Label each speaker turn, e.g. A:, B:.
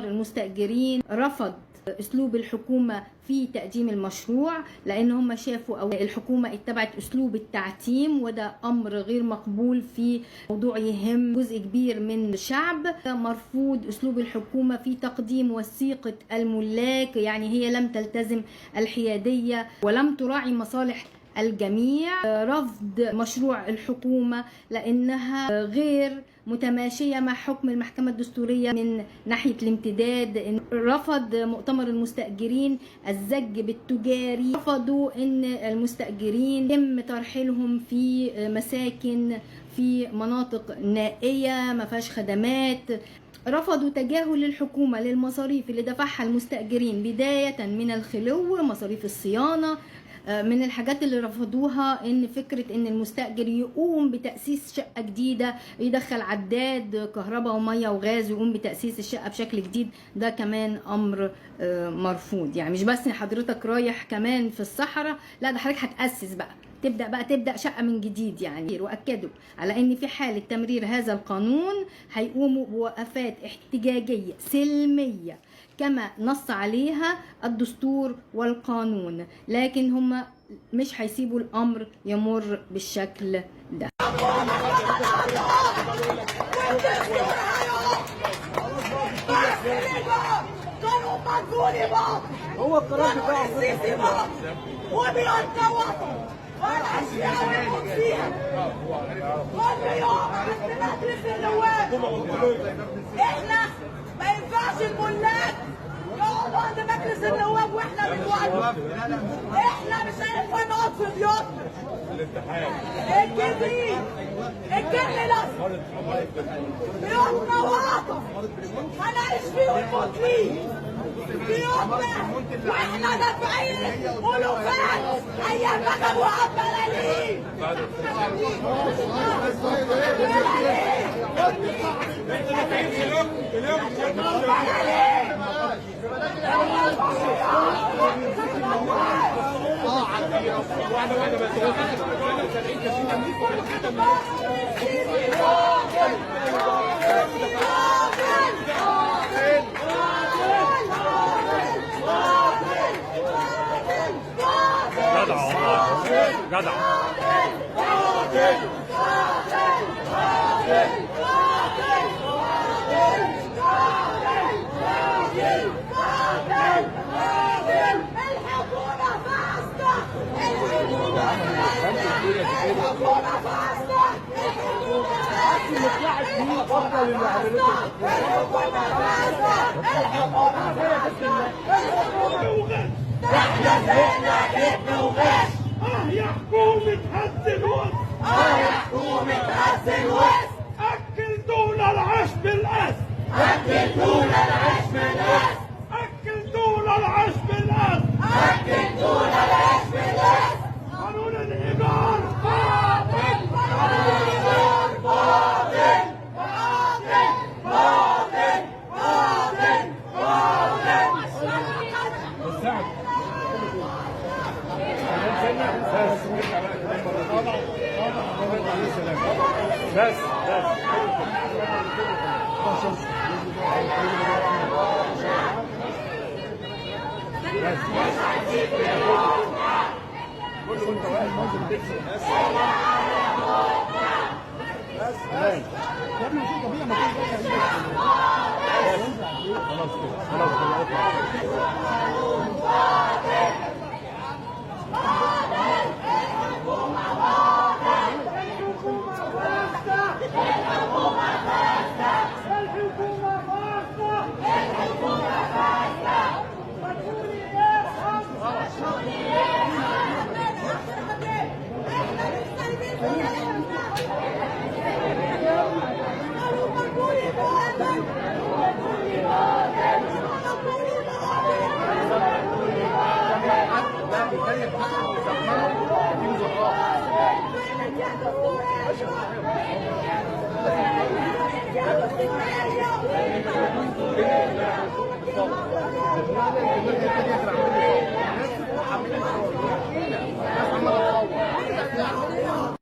A: المستأجرين رفض اسلوب الحكومه في تقديم المشروع، لان هم شافوا او الحكومه اتبعت اسلوب التعتيم، وده امر غير مقبول في موضوع يهم جزء كبير من الشعب. مرفوض اسلوب الحكومه في تقديم وثيقه الملاك، يعني هي لم تلتزم الحياديه ولم تراعي مصالح الجميع. رفض مشروع الحكومة لأنها غير متماشية مع حكم المحكمة الدستورية من ناحية الامتداد. رفض مؤتمر المستأجرين الزج بالتجاري، رفضوا أن المستأجرين يتم ترحيلهم في مساكن في مناطق نائية ما فيهاش خدمات. رفضوا تجاهل الحكومة للمصاريف اللي دفعها المستأجرين، بداية من الخلو، مصاريف الصيانة. من الحاجات اللي رفضوها ان فكرة ان المستأجر يقوم بتأسيس شقة جديدة، يدخل عداد كهرباء ومية وغاز ويقوم بتأسيس الشقة بشكل جديد، ده كمان امر مرفوض. يعني مش بس حضرتك رايح كمان في الصحراء، لا ده حضرتك هتأسس بقى، تبدأ شقة من جديد يعني. وأكدوا على ان في حالة تمرير هذا القانون هيقوموا بوقفات احتجاجية سلمية كما نص عليها الدستور والقانون، لكن هم مش هيسيبوا الامر يمر بالشكل ده.
B: هو القرار بتاعه وبيقطع وطن والاشياء ويكون فيها كل يوم عند مجلس النواب. احنا ما ينفعش الملاك يقعدوا عند مجلس النواب واحنا بنوقف. احنا مش هينفع نقعد في بيوتنا. الجديد الجن الاسود بيوتنا وطن هنعيش فيه ونموت فيه. بيوتنا واحنا دافعين الوفات ايام ما كانوا عمالين.
C: جدع
B: احنا زينا جبنا وغش. يا حكومة هز الوسط، يا حكومة هز الوسط. أكلتونا العيش بالقس، أكلتونا العيش بالقس، أكلتونا العيش بالقس، أكلتونا العيش بالقس. قانون الإيجار باطل، قانون الإيجار باطل، باطل باطل باطل باطل.
C: بس خلاص كده.